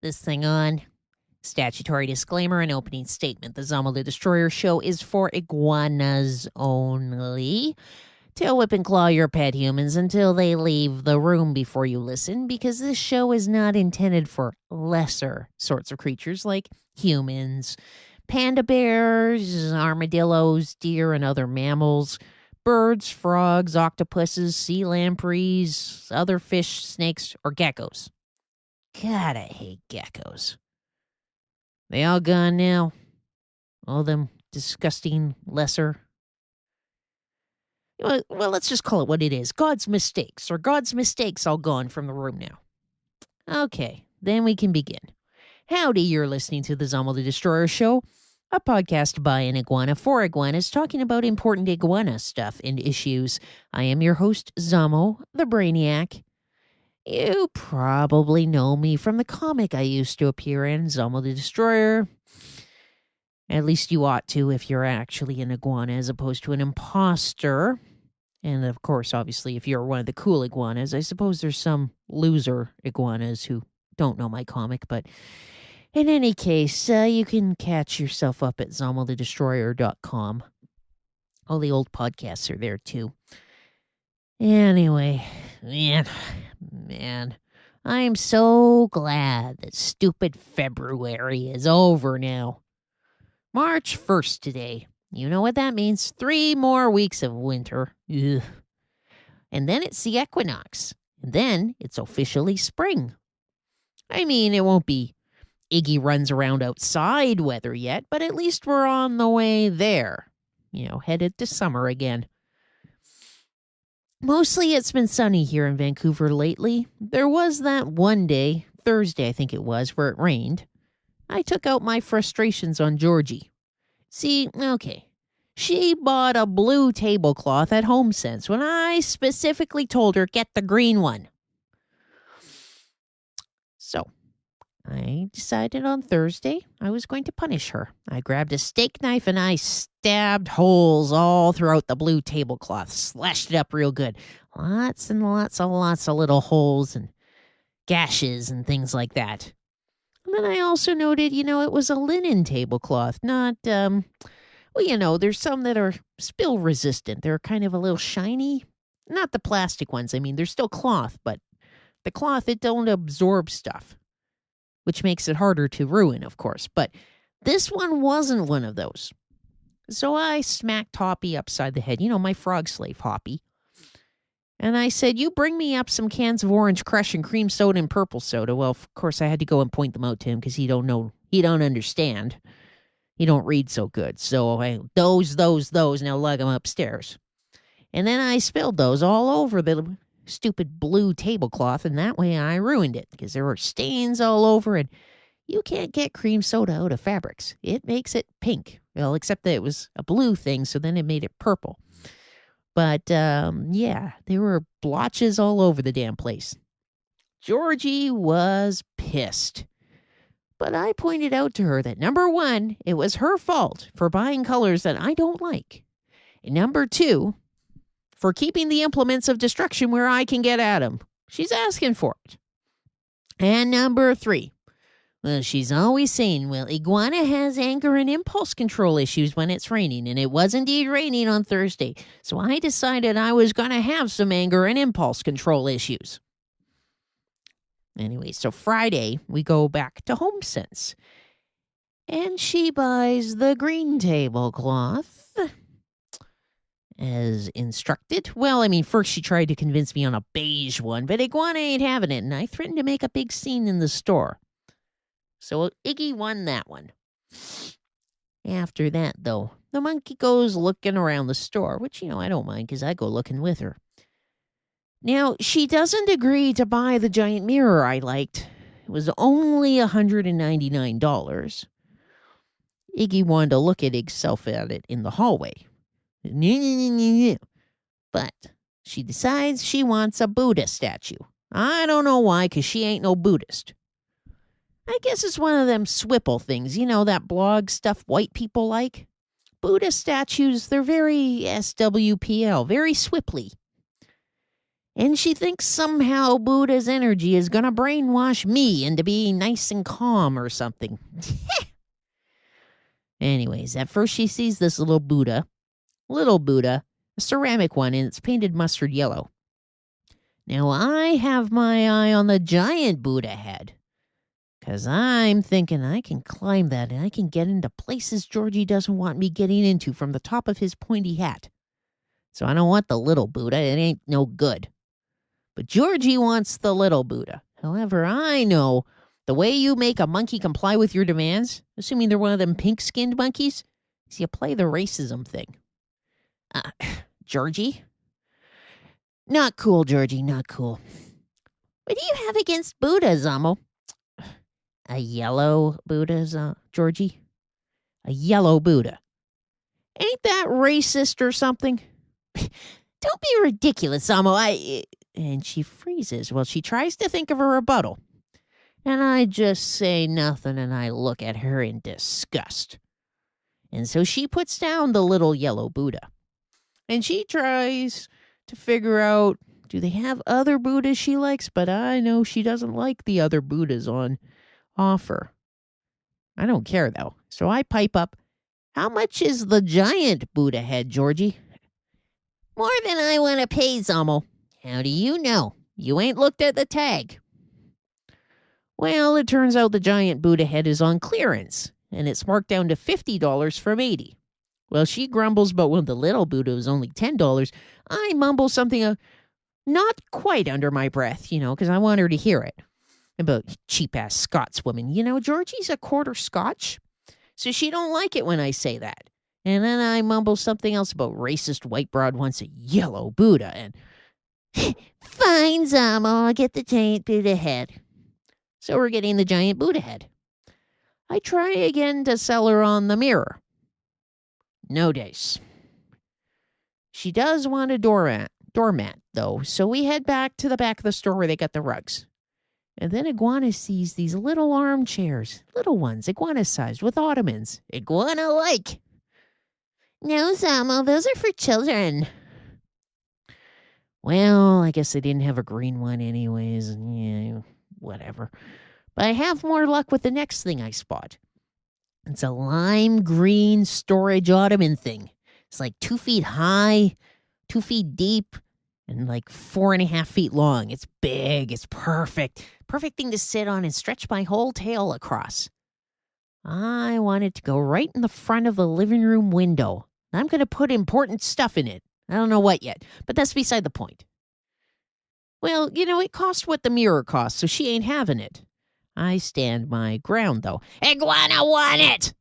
This thing on. Statutory disclaimer and opening statement. The Zamo the Destroyer show is for iguanas only. Tail whip and claw your pet humans until they leave the room before you listen, because this show is not intended for lesser sorts of creatures like humans, panda bears, armadillos, deer, and other mammals, birds, frogs, octopuses, sea lampreys, other fish, snakes, or geckos. God, I hate geckos. They all gone now? All them disgusting lesser... Well, let's just call it what it is. God's mistakes, or God's mistakes all gone from the room now. Okay, then we can begin. Howdy, you're listening to the Zamo the Destroyer show, a podcast by an iguana for iguanas talking about important iguana stuff and issues. I am your host, Zamo, the Brainiac. You probably know me from the comic I used to appear in, Zamo the Destroyer. At least you ought to if you're actually an iguana as opposed to an imposter. And of course, obviously, if you're one of the cool iguanas, I suppose there's some loser iguanas who don't know my comic. But in any case, you can catch yourself up at ZamoTheDestroyer.com. All the old podcasts are there, too. Anyway, man, I am so glad that stupid February is over now. March 1st today. You know what that means. 3 more weeks of winter. Ugh. And then it's the equinox. And then it's officially spring. I mean, it won't be Iggy runs around outside weather yet, but at least we're on the way there. Headed to summer again. Mostly it's been sunny here in Vancouver lately. There was that one day, Thursday I think it was, where it rained. I took out my frustrations on Georgie. See, okay, she bought a blue tablecloth at HomeSense when I specifically told her get the green one. So, I decided on Thursday I was going to punish her. I grabbed a steak knife and I stabbed holes all throughout the blue tablecloth, slashed it up real good. Lots and lots of little holes and gashes and things like that. And then I also noted, it was a linen tablecloth, not, there's some that are spill resistant. They're kind of a little shiny. Not the plastic ones. I mean, they're still cloth, but the cloth, it don't absorb stuff, which makes it harder to ruin, of course. But this one wasn't one of those. So I smacked Hoppy upside the head, my frog slave Hoppy. And I said, you bring me up some cans of Orange Crush and cream soda and purple soda. Well, of course, I had to go and point them out to him because he don't understand. He don't read so good. So those, now lug them upstairs. And then I spilled those all over the stupid blue tablecloth, and that way I ruined it because there were stains all over, and you can't get cream soda out of fabrics. It makes it pink. Well, except that it was a blue thing, so then it made it purple. But, there were blotches all over the damn place. Georgie was pissed. But I pointed out to her that, number 1, it was her fault for buying colors that I don't like. And number 2, for keeping the implements of destruction where I can get at them. She's asking for it. And number 3, well, she's always saying, well, iguana has anger and impulse control issues when it's raining, and it was indeed raining on Thursday. So I decided I was going to have some anger and impulse control issues. Anyway, so Friday, we go back to HomeSense. And she buys the green tablecloth as instructed. Well, I mean, first she tried to convince me on a beige one, but iguana ain't having it, and I threatened to make a big scene in the store. So Iggy won that one. After that, though, the monkey goes looking around the store, which, I don't mind because I go looking with her. Now, she doesn't agree to buy the giant mirror I liked. It was only $199. Iggy wanted to look at himself at it in the hallway. But she decides she wants a Buddha statue. I don't know why, because she ain't no Buddhist. I guess it's one of them Swipple things, that blog stuff white people like. Buddha statues, they're very SWPL, very Swipply. And she thinks somehow Buddha's energy is going to brainwash me into being nice and calm or something. Anyways, at first she sees this little Buddha, a ceramic one, and it's painted mustard yellow. Now I have my eye on the giant Buddha head, because I'm thinking I can climb that and I can get into places Georgie doesn't want me getting into from the top of his pointy hat. So I don't want the little Buddha, it ain't no good. But Georgie wants the little Buddha. However, I know the way you make a monkey comply with your demands, assuming they're one of them pink-skinned monkeys, is you play the racism thing. Georgie? Not cool, Georgie, not cool. What do you have against Buddha, Zamo? A yellow Buddha, Georgie? A yellow Buddha. Ain't that racist or something? Don't be ridiculous, Zamo. And she freezes while she tries to think of a rebuttal. And I just say nothing and I look at her in disgust. And so she puts down the little yellow Buddha. And she tries to figure out, do they have other Buddhas she likes? But I know she doesn't like the other Buddhas on offer. I don't care, though. So I pipe up, how much is the giant Buddha head, Georgie? More than I want to pay, Zamo. How do you know? You ain't looked at the tag. Well, it turns out the giant Buddha head is on clearance, and it's marked down to $50 from $80. Well, she grumbles, but when the little Buddha is only $10, I mumble something not quite under my breath, because I want her to hear it. About cheap-ass Scotswoman. Georgie's a quarter Scotch, so she don't like it when I say that. And then I mumble something else about racist white broad wants a yellow Buddha, and fine, Zamo, I'll get the giant Buddha head. So we're getting the giant Buddha head. I try again to sell her on the mirror. No dice. She does want a doormat, though, so we head back to the back of the store where they got the rugs. And then Iguana sees these little armchairs, little ones, iguana-sized, with ottomans. Iguana-like. No, Zamo, those are for children. Well, I guess they didn't have a green one anyways. Yeah, whatever. But I have more luck with the next thing I spot. It's a lime green storage ottoman thing. It's like 2 feet high, 2 feet deep, and like 4.5 feet long. It's big. It's perfect. Perfect thing to sit on and stretch my whole tail across. I want it to go right in the front of the living room window. I'm going to put important stuff in it. I don't know what yet, but that's beside the point. Well, it cost what the mirror cost, so she ain't having it. I stand my ground, though. Iguana want it!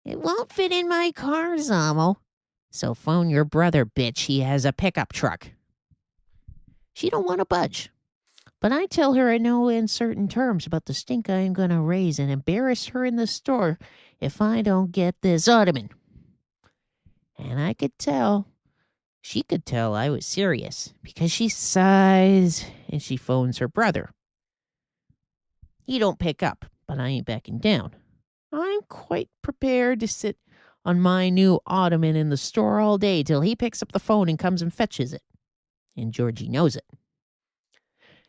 It won't fit in my car, Zamo. So phone your brother, bitch. He has a pickup truck. She don't want to budge. But I tell her in no uncertain terms about the stink I am going to raise and embarrass her in the store if I don't get this ottoman. And I could tell, she could tell I was serious because she sighs and she phones her brother. He don't pick up, but I ain't backing down. I'm quite prepared to sit on my new ottoman in the store all day till he picks up the phone and comes and fetches it. And Georgie knows it.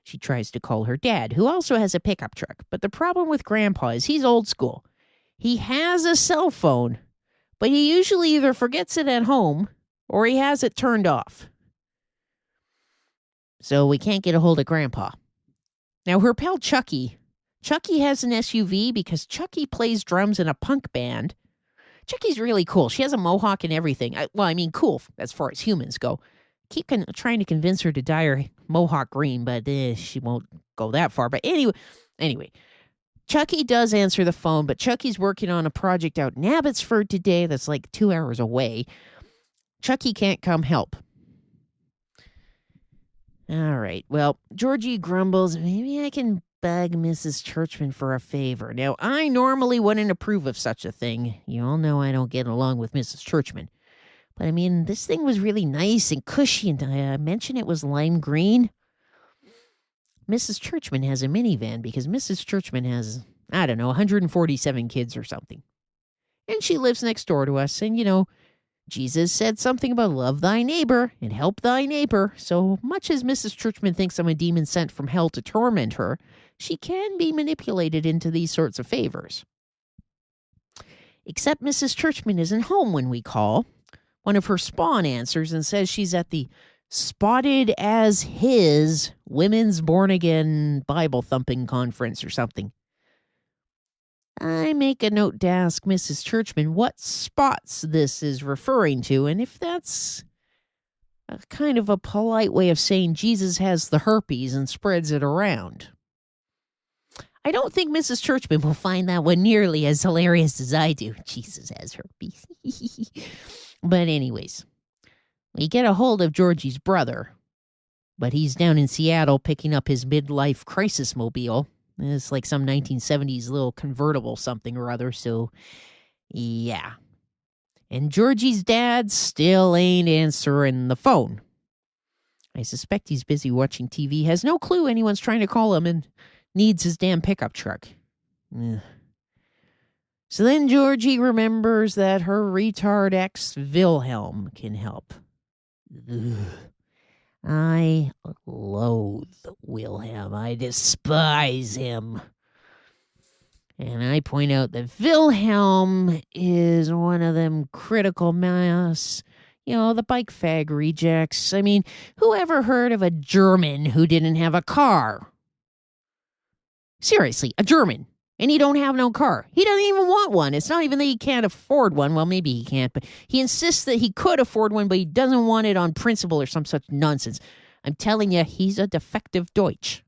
She tries to call her dad, who also has a pickup truck. But the problem with Grandpa is he's old school. He has a cell phone, but he usually either forgets it at home or he has it turned off. So we can't get a hold of Grandpa. Now, her pal Chucky has an SUV because Chucky plays drums in a punk band. Chucky's really cool. She has a mohawk and everything. Cool as far as humans go. Keep trying to convince her to dye her mohawk green, but she won't go that far. But anyway, Chucky does answer the phone, but Chucky's working on a project out in Abbotsford today that's like 2 hours away. Chucky can't come help. All right, well, Georgie grumbles, maybe I can beg Mrs. Churchman for a favor. Now, I normally wouldn't approve of such a thing. You all know I don't get along with Mrs. Churchman. But, this thing was really nice and cushy, and I mentioned it was lime green. Mrs. Churchman has a minivan because Mrs. Churchman has, 147 kids or something. And she lives next door to us, and, Jesus said something about love thy neighbor and help thy neighbor. So much as Mrs. Churchman thinks I'm a demon sent from hell to torment her, she can be manipulated into these sorts of favors. Except Mrs. Churchman isn't home when we call. One of her spawn answers and says she's at the Spotted as His Women's Born Again Bible Thumping Conference or something. I make a note to ask Mrs. Churchman what spots this is referring to, and if that's a kind of a polite way of saying Jesus has the herpes and spreads it around. I don't think Mrs. Churchman will find that one nearly as hilarious as I do. Jesus has herpes. But anyways, we get a hold of Georgie's brother, but he's down in Seattle picking up his midlife crisis mobile. It's like some 1970s little convertible something or other, so yeah. And Georgie's dad still ain't answering the phone. I suspect he's busy watching TV, has no clue anyone's trying to call him, and needs his damn pickup truck. Ugh. So then Georgie remembers that her retard ex, Wilhelm, can help. Ugh. I loathe Wilhelm. I despise him. And I point out that Wilhelm is one of them critical mass, the bike fag rejects. I mean, who ever heard of a German who didn't have a car? Seriously, a German. And he don't have no car. He doesn't even want one. It's not even that he can't afford one. Well, maybe he can't, but he insists that he could afford one, but he doesn't want it on principle or some such nonsense. I'm telling you, he's a defective Deutsch.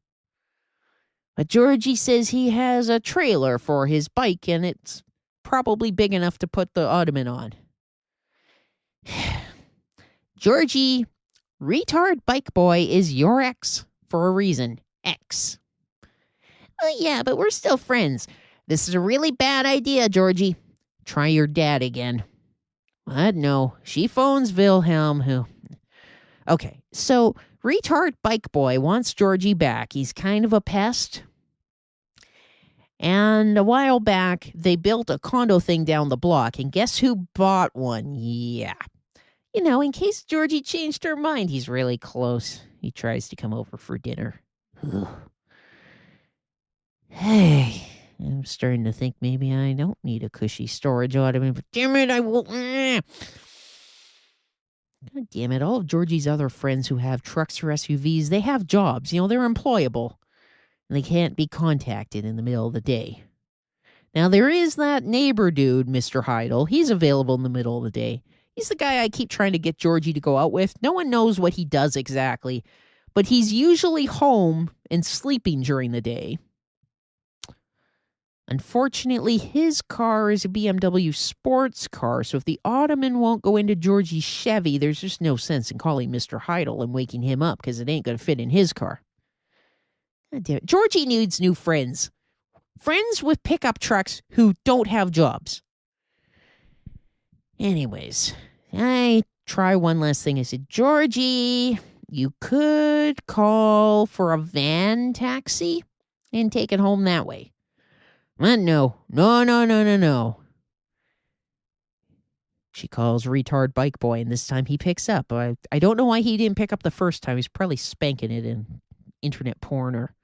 But Georgie says he has a trailer for his bike, and it's probably big enough to put the ottoman on. Georgie, retard bike boy is your ex for a reason. Ex. Well, yeah, but we're still friends. This is a really bad idea, Georgie. Try your dad again. What? No. She phones Wilhelm, who... Okay, so retard bike boy wants Georgie back. He's kind of a pest. And a while back, they built a condo thing down the block, and guess who bought one? Yeah. In case Georgie changed her mind, he's really close. He tries to come over for dinner. Ugh. Hey, I'm starting to think maybe I don't need a cushy storage ottoman, but damn it, I will. God damn it, all of Georgie's other friends who have trucks or SUVs, they have jobs. They're employable. And they can't be contacted in the middle of the day. Now, there is that neighbor dude, Mr. Heidel. He's available in the middle of the day. He's the guy I keep trying to get Georgie to go out with. No one knows what he does exactly, but he's usually home and sleeping during the day. Unfortunately, his car is a BMW sports car, so if the ottoman won't go into Georgie's Chevy, there's just no sense in calling Mr. Heidel and waking him up because it ain't going to fit in his car. God damn it. Georgie needs new friends. Friends with pickup trucks who don't have jobs. Anyways, I try one last thing. I said, Georgie, you could call for a van taxi and take it home that way. No. She calls retard bike boy, and this time he picks up. I don't know why he didn't pick up the first time. He's probably spanking it in internet porn or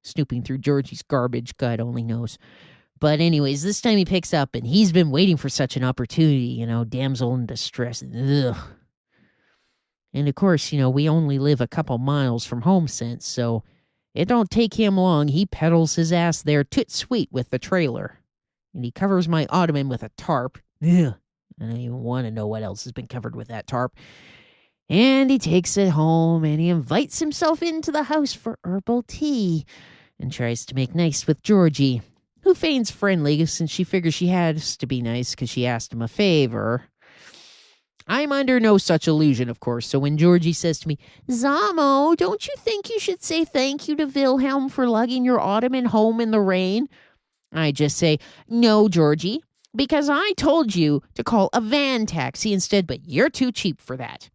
snooping through Georgie's garbage. God only knows. But anyways, this time he picks up, and he's been waiting for such an opportunity, damsel in distress. Ugh. And of course, we only live a couple miles from home since, so it don't take him long. He pedals his ass there toot sweet with the trailer. And he covers my ottoman with a tarp. Ugh. I don't even want to know what else has been covered with that tarp. And he takes it home, and he invites himself into the house for herbal tea and tries to make nice with Georgie, who feigns friendly since she figures she has to be nice because she asked him a favor. I'm under no such illusion, of course, so when Georgie says to me, Zamo, don't you think you should say thank you to Wilhelm for lugging your ottoman home in the rain? I just say, no, Georgie, because I told you to call a van taxi instead, but you're too cheap for that.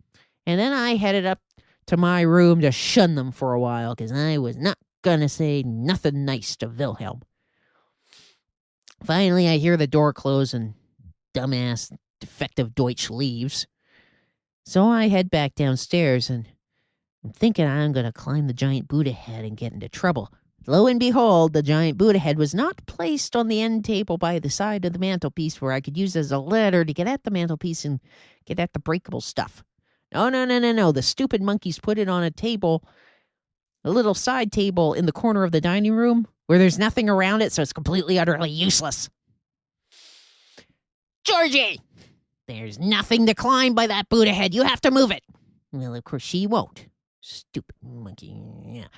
And then I headed up to my room to shun them for a while because I was not going to say nothing nice to Wilhelm. Finally, I hear the door close and dumbass defective Deutsch leaves. So I head back downstairs, and I'm thinking I'm going to climb the giant Buddha head and get into trouble. Lo and behold, the giant Buddha head was not placed on the end table by the side of the mantelpiece where I could use as a ladder to get at the mantelpiece and get at the breakable stuff. No. The stupid monkeys put it on a table, a little side table in the corner of the dining room where there's nothing around it, so it's completely, utterly useless. Georgie! There's nothing to climb by that Buddha head. You have to move it. Well, of course she won't. Stupid monkey. Yeah.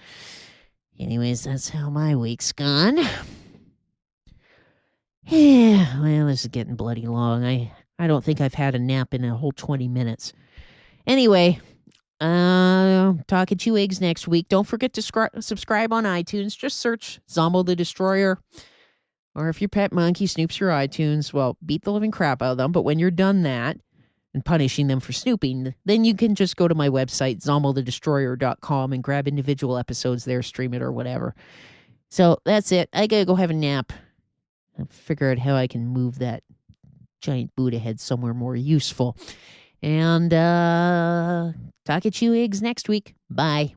Anyways, that's how my week's gone. Yeah, well, this is getting bloody long. I don't think I've had a nap in a whole 20 minutes. Anyway, talking to you eggs next week. Don't forget to subscribe on iTunes. Just search Zamo the Destroyer. Or if your pet monkey snoops your iTunes, well, beat the living crap out of them. But when you're done that and punishing them for snooping, then you can just go to my website, zamothedestroyer.com, and grab individual episodes there, stream it or whatever. So that's it. I gotta go have a nap and figure out how I can move that giant Buddha head somewhere more useful. And talk at you eggs next week. Bye.